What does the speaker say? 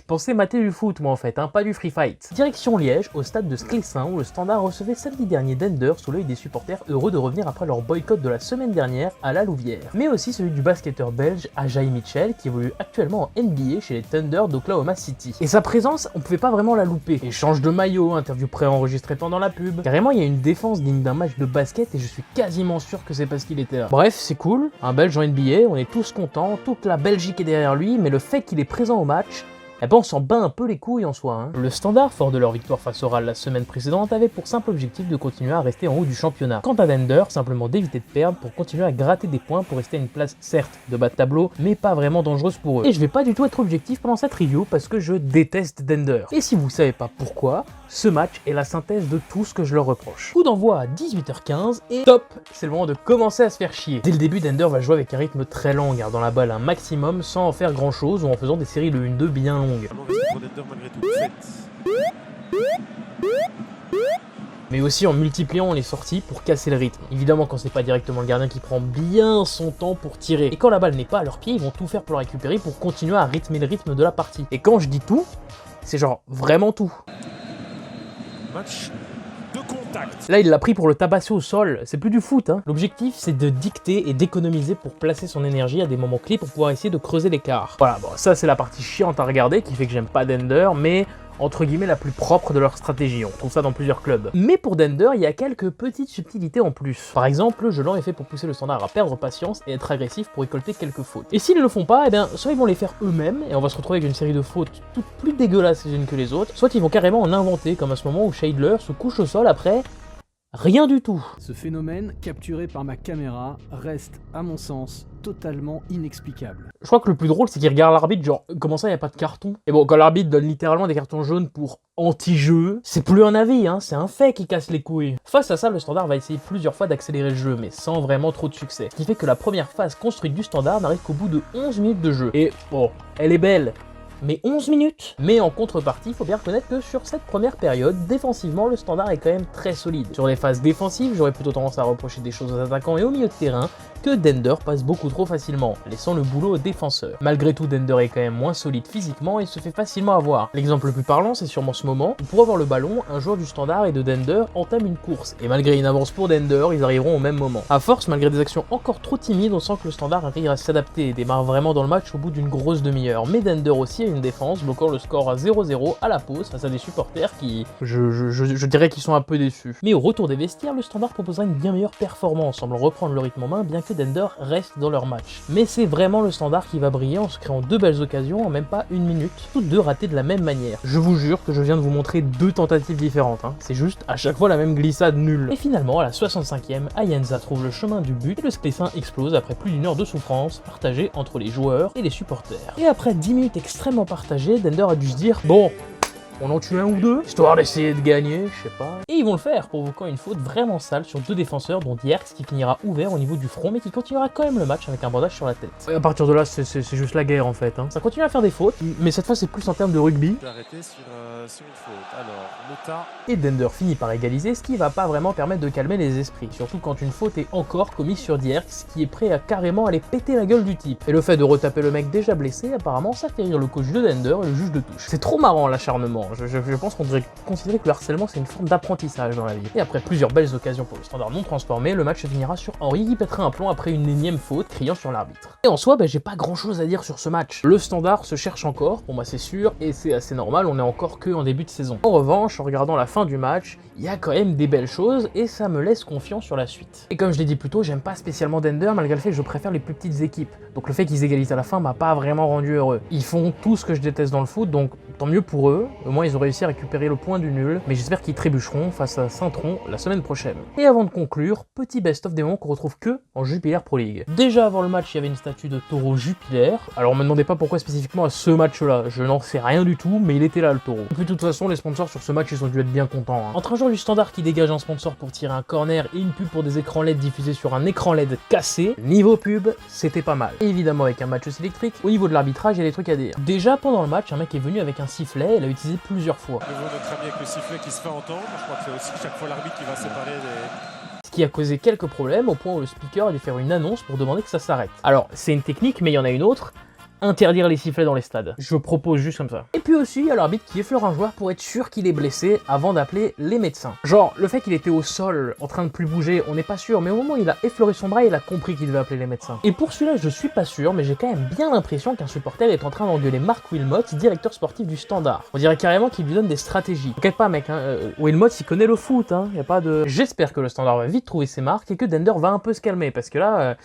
Je pensais mater du foot moi en fait, hein, pas du free fight. Direction Liège, au stade de Sclessin où le Standard recevait samedi dernier Dender sous l'œil des supporters heureux de revenir après leur boycott de la semaine dernière à la Louvière. Mais aussi celui du basketteur belge Ajayi Mitchell qui évolue actuellement en NBA chez les Thunder d'Oklahoma City. Et sa présence, on pouvait pas vraiment la louper. Échange de maillots, interview préenregistrée pendant la pub. Carrément, il y a une défense digne d'un match de basket et je suis quasiment sûr que c'est parce qu'il était là. Bref, c'est cool, un Belge en NBA, on est tous contents, toute la Belgique est derrière lui, mais le fait qu'il est présent au match, eh ben on s'en bat un peu les couilles en soi. Hein. Le Standard, fort de leur victoire face au RAL la semaine précédente, avait pour simple objectif de continuer à rester en haut du championnat. Quant à Dender, simplement d'éviter de perdre pour continuer à gratter des points pour rester à une place certes de bas de tableau, mais pas vraiment dangereuse pour eux. Et je vais pas du tout être objectif pendant cette review parce que je déteste Dender. Et si vous savez pas pourquoi, ce match est la synthèse de tout ce que je leur reproche. Coup d'envoi à 18h15 et top, c'est le moment de commencer à se faire chier. Dès le début, Dender va jouer avec un rythme très lent, gardant la balle un maximum sans en faire grand chose ou en faisant des séries de 1-2 bien longues. Mais aussi en multipliant les sorties pour casser le rythme. Évidemment quand c'est pas directement le gardien qui prend bien son temps pour tirer. Et quand la balle n'est pas à leurs pieds, ils vont tout faire pour la récupérer pour continuer à rythmer le rythme de la partie. Et quand je dis tout, c'est genre vraiment tout. Match de contact. Là, il l'a pris pour le tabasser au sol. C'est plus du foot, hein. L'objectif, c'est de dicter et d'économiser pour placer son énergie à des moments clés pour pouvoir essayer de creuser l'écart. Voilà, bon, ça c'est la partie chiante à regarder qui fait que j'aime pas Dender, mais entre guillemets la plus propre de leur stratégie. On trouve ça dans plusieurs clubs. Mais pour Dender, il y a quelques petites subtilités en plus. Par exemple, le jeu lent est fait pour pousser le Standard à perdre patience et être agressif pour récolter quelques fautes. Et s'ils ne le font pas, eh bien, soit ils vont les faire eux-mêmes et on va se retrouver avec une série de fautes toutes plus dégueulasses les unes que les autres, soit ils vont carrément en inventer, comme à ce moment où Scheidler se couche au sol après rien du tout. Ce phénomène, capturé par ma caméra, reste, à mon sens, totalement inexplicable. Je crois que le plus drôle, c'est qu'il regarde l'arbitre, genre, comment ça, il n'y a pas de carton? Et bon, quand l'arbitre donne littéralement des cartons jaunes pour anti-jeu, c'est plus un avis, hein, c'est un fait qui casse les couilles. Face à ça, le Standard va essayer plusieurs fois d'accélérer le jeu, mais sans vraiment trop de succès. Ce qui fait que la première phase construite du Standard n'arrive qu'au bout de 11 minutes de jeu. Et bon, elle est belle. Mais 11 minutes. Mais en contrepartie, il faut bien reconnaître que sur cette première période, défensivement, le Standard est quand même très solide. Sur les phases défensives, j'aurais plutôt tendance à reprocher des choses aux attaquants et au milieu de terrain, que Dender passe beaucoup trop facilement, laissant le boulot aux défenseurs. Malgré tout, Dender est quand même moins solide physiquement et se fait facilement avoir. L'exemple le plus parlant, c'est sûrement ce moment où pour avoir le ballon, un joueur du Standard et de Dender entame une course. Et malgré une avance pour Dender, ils arriveront au même moment. A force, malgré des actions encore trop timides, on sent que le Standard arrive à s'adapter et démarre vraiment dans le match au bout d'une grosse demi-heure. Mais Dender aussi a une défense, bloquant le score à 0-0 à la pause face à des supporters qui, je dirais qu'ils sont un peu déçus. Mais au retour des vestiaires, le Standard proposera une bien meilleure performance, semble reprendre le rythme en main, bien que Dender reste dans leur match. Mais c'est vraiment le Standard qui va briller en se créant deux belles occasions en même pas une minute, toutes deux ratées de la même manière. Je vous jure que je viens de vous montrer deux tentatives différentes, hein. C'est juste à chaque fois la même glissade nulle. Et finalement, à la 65e, Ayenza trouve le chemin du but et le Sclessin explose après plus d'une heure de souffrance partagée entre les joueurs et les supporters. Et après 10 minutes extrêmement partagées, Dender a dû se dire bon, on en tue un ou deux, histoire d'essayer de gagner, je sais pas. Et ils vont le faire, provoquant une faute vraiment sale sur deux défenseurs, dont Dierks qui finira ouvert au niveau du front, mais qui continuera quand même le match avec un bandage sur la tête. Et à partir de là, c'est juste la guerre en fait. Hein. Ça continue à faire des fautes, mais cette fois c'est plus en termes de rugby. Arrêté sur une faute. Alors, Mota. Et Dender finit par égaliser, ce qui va pas vraiment permettre de calmer les esprits, surtout quand une faute est encore commise sur Dierks, qui est prêt à carrément aller péter la gueule du type. Et le fait de retaper le mec déjà blessé, apparemment ça fait rire le coach de Dender et le juge de touche. C'est trop marrant l'acharnement. Je pense qu'on devrait considérer que le harcèlement c'est une forme d'apprentissage dans la vie. Et après plusieurs belles occasions pour le Standard non transformé, le match se finira sur Henry qui pètera un plomb après une énième faute, criant sur l'arbitre. Et en soi, j'ai pas grand chose à dire sur ce match. Le Standard se cherche encore, pour moi c'est sûr, et c'est assez normal, on est encore que en début de saison. En revanche, en regardant la fin du match, il y a quand même des belles choses et ça me laisse confiant sur la suite. Et comme je l'ai dit plus tôt, j'aime pas spécialement Dender malgré le fait que je préfère les plus petites équipes. Donc le fait qu'ils égalisent à la fin m'a pas vraiment rendu heureux. Ils font tout ce que je déteste dans le foot, donc tant mieux pour eux. Au moins ils ont réussi à récupérer le point du nul, mais j'espère qu'ils trébucheront face à Saint-Tron la semaine prochaine. Et avant de conclure, petit best-of des moments qu'on retrouve que en Jupiler Pro League. Déjà avant le match, il y avait une statue de taureau Jupiler. Alors me demandez pas pourquoi spécifiquement à ce match-là, je n'en sais rien du tout, mais il était là le taureau. Et puis de toute façon, les sponsors sur ce match, ils ont dû être bien contents. Hein. Entre un joueur du Standard qui dégage un sponsor pour tirer un corner et une pub pour des écrans LED diffusés sur un écran LED cassé, niveau pub, c'était pas mal. Et évidemment avec un match aussi électrique, au niveau de l'arbitrage, il y a des trucs à dire. Déjà pendant le match, un mec est venu avec un sifflet et l'a utilisé plusieurs fois. Nouveau notre ami avec le sifflet qui se fait entendre. Je crois que c'est aussi chaque fois l'arbitre qui va séparer des... Ce qui a causé quelques problèmes au point où le speaker a dû faire une annonce pour demander que ça s'arrête. Alors c'est une technique mais il y en a une autre. interdire les sifflets dans les stades. Je propose juste comme ça. Et puis aussi, il y a l'arbitre qui effleure un joueur pour être sûr qu'il est blessé avant d'appeler les médecins. Genre, le fait qu'il était au sol, en train de plus bouger, on n'est pas sûr, mais au moment où il a effleuré son bras, il a compris qu'il devait appeler les médecins. Et pour celui-là, je suis pas sûr, mais j'ai quand même bien l'impression qu'un supporter est en train d'engueuler Marc Wilmot, directeur sportif du Standard. On dirait carrément qu'il lui donne des stratégies. T'inquiète pas, mec, hein, Wilmot, il connaît le foot, hein, y a pas de... J'espère que le Standard va vite trouver ses marques et que Dender va un peu se calmer, parce que là...